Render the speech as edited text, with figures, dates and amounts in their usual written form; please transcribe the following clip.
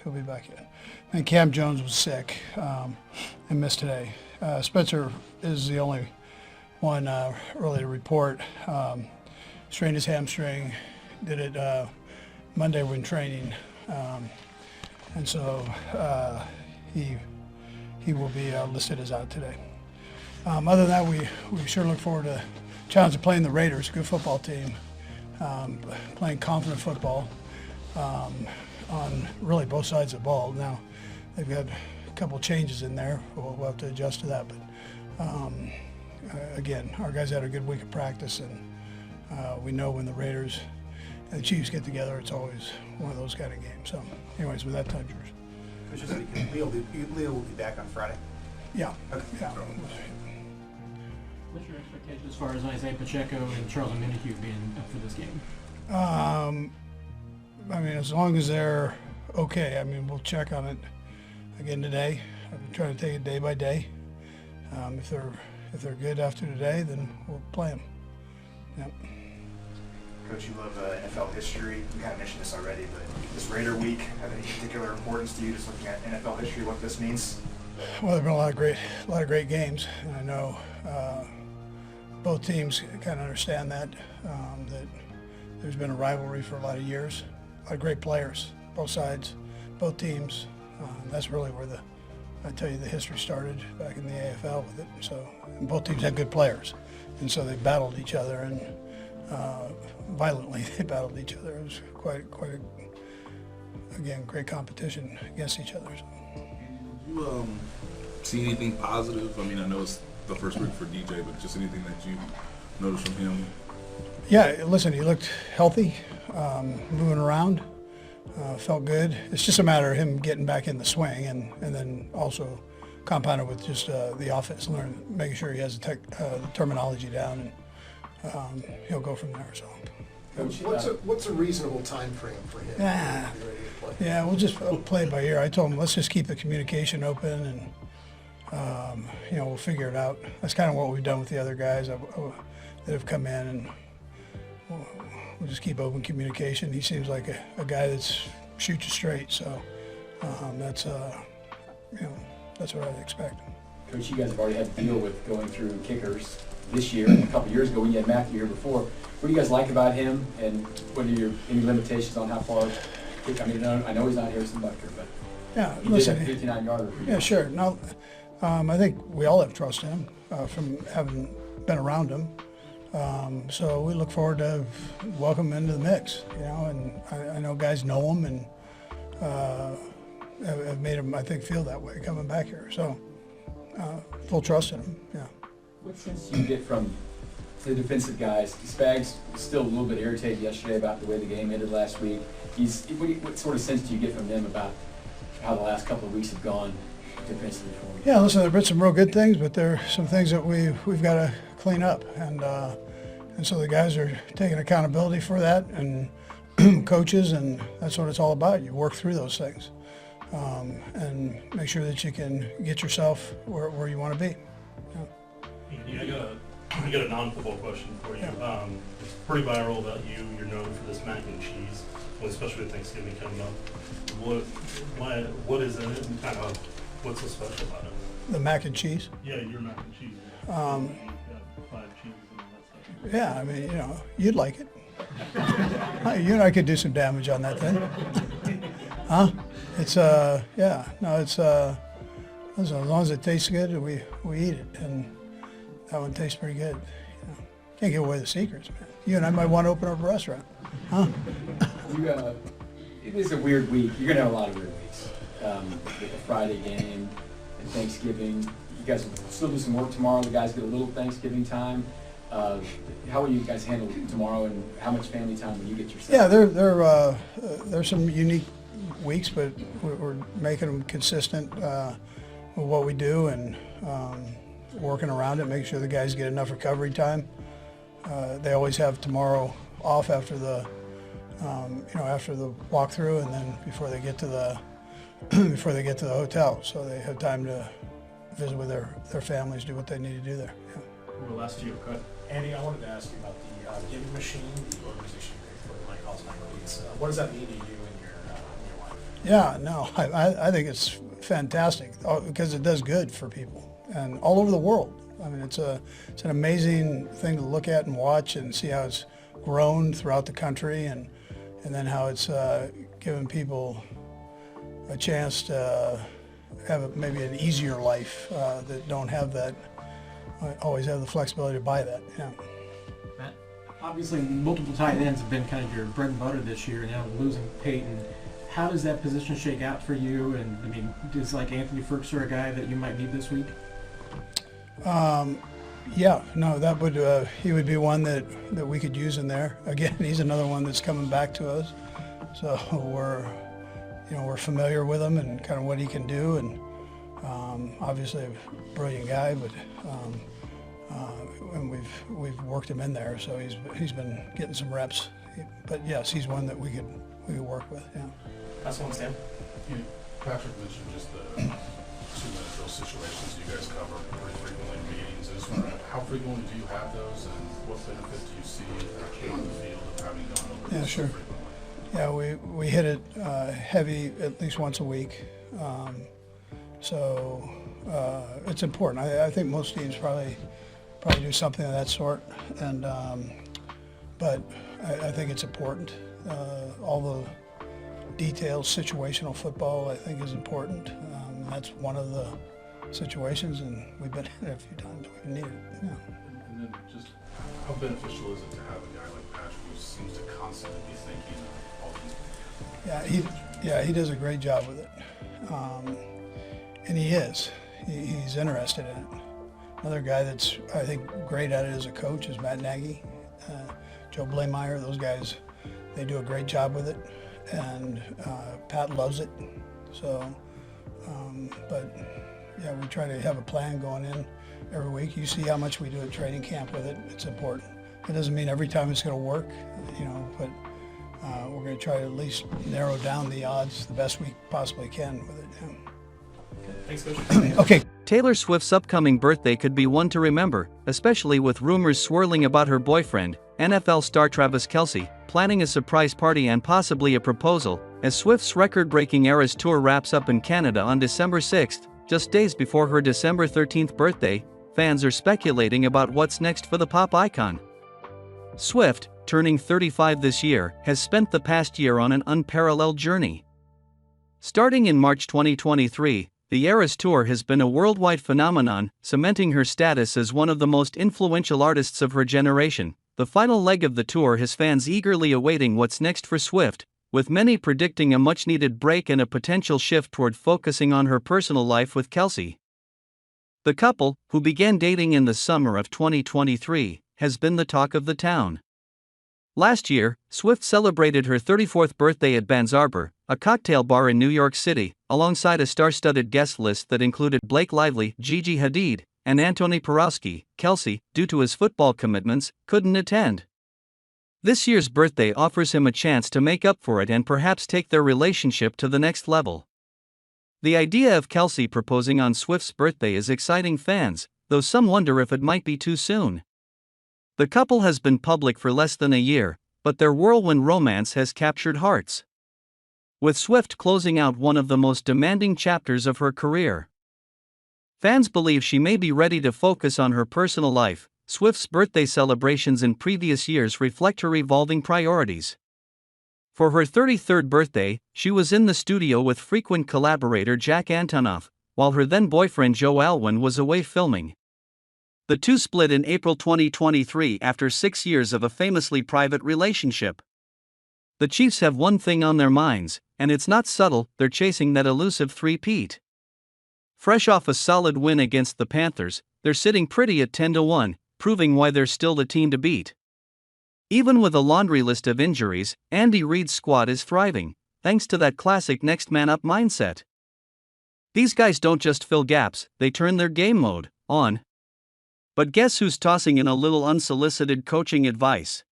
he'll be back in. And Cam Jones was sick and missed today. Spencer is the only one really to report. Strained his hamstring. Did it Monday when training, and so he will be listed as out today. Other than that, we sure look forward to challenge of playing the Raiders, a good football team, playing confident football on really both sides of the ball. Now, they've got a couple changes in there. We'll have to adjust to that. But again, our guys had a good week of practice, and we know when the Raiders and the Chiefs get together, it's always one of those kind of games. So, anyways, with that time, George. Leo will be back on Friday. Yeah. Okay. Yeah. What's your expectation as far as Isaiah Pacheco and Charles Omenihu being up for this game? I mean, as long as they're okay. I mean, we'll check on it again today. I'm trying to take it day by day. If they're good after today, then we'll play them. Yep. Coach, you love NFL history. We kind of mentioned this already, but this Raider week have any particular importance to you? Just looking at NFL history, what this means. Well, there've been a lot of great games, and I know both teams kind of understand that that there's been a rivalry for a lot of years. A lot of great players, both sides, both teams. That's really where I tell you the history started back in the AFL with it. So, and both teams had good players, and so they battled each other and violently they battled each other. It was quite again great competition against each other. So. You see anything positive? I mean, I know it's the first week for DJ, but just anything that you noticed from him? Yeah, listen, he looked healthy, moving around, felt good. It's just a matter of him getting back in the swing, and then also compounded with just the offense, making sure he has the terminology down, and he'll go from there. So. What's a reasonable time frame for him? Yeah, to be ready to play? Yeah, we'll just play it by ear. I told him let's just keep the communication open, and we'll figure it out. That's kind of what we've done with the other guys that have come in, and we'll just keep open communication. He seems like a guy that's shoots you straight, so that's what I'd expect. Coach, you guys have already had to deal with going through kickers this year and a couple years ago when you had Matthew here before. What do you guys like about him, and what are any limitations on how far? I mean, I know he's not Harrison Butker, but yeah, he listen, did a 59-yarder. Yeah, sure. No, I think we all have trust in him from having been around him. So we look forward to welcome him into the mix, and I know guys know him and have made him, I think, feel that way coming back here. So full trust in him, yeah. What sense do you get from the defensive guys? Spags was still a little bit irritated yesterday about the way the game ended last week. What sort of sense do you get from them about how the last couple of weeks have gone defensively for them? Yeah, listen, there have been some real good things, but there are some things that we've got to clean up, and so the guys are taking accountability for that, and coaches, and that's what it's all about. You work through those things and make sure that you can get yourself where you want to be. Yeah. I got a non-football question for you. Yeah. It's pretty viral about you. You're known for this mac and cheese, especially with Thanksgiving coming up. What is it, and kind of what's so special about it? The mac and cheese? Yeah, your mac and cheese. You've got 5 cheeses and all that stuff. Yeah, I mean, you'd like it. You and I could do some damage on that thing. Huh? It's as long as it tastes good, we eat it, and that one tastes pretty good. Can't give away the secrets, man. You and I might want to open up a restaurant, huh? It is a weird week. You're gonna have a lot of weird weeks. With the Friday game and Thanksgiving. You guys will still do some work tomorrow. The guys get a little Thanksgiving time. How will you guys handle tomorrow, and how much family time will you get yourself? Yeah, there's some unique weeks, but we're making them consistent with what we do, and working around it, making sure the guys get enough recovery time. They always have tomorrow off after the walkthrough, and then before they get to the hotel, so they have time to visit with their families, do what they need to do there. Yeah. Well, last year, cut. Andy, I wanted to ask you about the giving machine, the organization you created for Mike Hall's minor leagues. What does that mean to you and your wife? Yeah, no, I think it's fantastic because it does good for people and all over the world. I mean, it's an amazing thing to look at and watch and see how it's grown throughout the country and then how it's given people a chance to have maybe an easier life that don't have that, always have the flexibility to buy that. Yeah. Matt, obviously, multiple tight ends have been kind of your bread and butter this year. Now losing Peyton, how does that position shake out for you? And I mean, is like Anthony Ferguson a guy that you might need this week? Yeah, no, that would he would be one that we could use in there. Again, he's another one that's coming back to us, so we're familiar with him and kind of what he can do, and obviously a brilliant guy, but and we've worked him in there, so he's been getting some reps. But yes, he's one that we could work with. Yeah. That's one, Stan. Patrick mentioned just the 2-minute drill situations you guys cover pretty frequently in meetings. I just wonder, how frequently do you have those, and what benefit do you see actually on the field of having gone over Yeah, this sure. so frequently? Yeah, we hit it heavy at least once a week, so it's important. I think most teams probably do something of that sort, and but I think it's important. All the details, situational football, I think is important. That's one of the situations, and we've been in it a few times. We've needed it. Yeah. And then just how beneficial is it to have a guy like Patrick who seems to constantly be thinking of all these? Yeah, he does a great job with it, and he is. He's interested in it. Another guy that's, I think, great at it as a coach is Matt Nagy, Joe Blameyer. Those guys, they do a great job with it, and Pat loves it. So, but yeah, we try to have a plan going in every week. You see how much we do at training camp with it. It's important. It doesn't mean every time it's going to work, but we're going to try to at least narrow down the odds the best we possibly can with it. Yeah. Thanks, Coach. Okay. Taylor Swift's upcoming birthday could be one to remember, especially with rumors swirling about her boyfriend, NFL star Travis Kelce, planning a surprise party and possibly a proposal, as Swift's record-breaking Eras Tour wraps up in Canada on December 6th, just days before her December 13th birthday. Fans are speculating about what's next for the pop icon. Swift, turning 35 this year, has spent the past year on an unparalleled journey. Starting in March 2023, the Eras Tour has been a worldwide phenomenon, cementing her status as one of the most influential artists of her generation. The final leg of the tour has fans eagerly awaiting what's next for Swift, with many predicting a much-needed break and a potential shift toward focusing on her personal life with Kelce. The couple, who began dating in the summer of 2023, has been the talk of the town. Last year, Swift celebrated her 34th birthday at Bands Arbor, a cocktail bar in New York City, alongside a star-studded guest list that included Blake Lively, Gigi Hadid, and Anthony Porowski. Kelce, due to his football commitments, couldn't attend. This year's birthday offers him a chance to make up for it and perhaps take their relationship to the next level. The idea of Kelce proposing on Swift's birthday is exciting fans, though some wonder if it might be too soon. The couple has been public for less than a year, but their whirlwind romance has captured hearts, with Swift closing out one of the most demanding chapters of her career. Fans believe she may be ready to focus on her personal life. Swift's birthday celebrations in previous years reflect her evolving priorities. For her 33rd birthday, she was in the studio with frequent collaborator Jack Antonoff, while her then-boyfriend Joe Alwyn was away filming. The two split in April 2023 after 6 years of a famously private relationship. The Chiefs have one thing on their minds, and it's not subtle: they're chasing that elusive three-peat. Fresh off a solid win against the Panthers, they're sitting pretty at 10-1, proving why they're still the team to beat. Even with a laundry list of injuries, Andy Reid's squad is thriving, thanks to that classic next man up mindset. These guys don't just fill gaps, they turn their game mode on. But guess who's tossing in a little unsolicited coaching advice?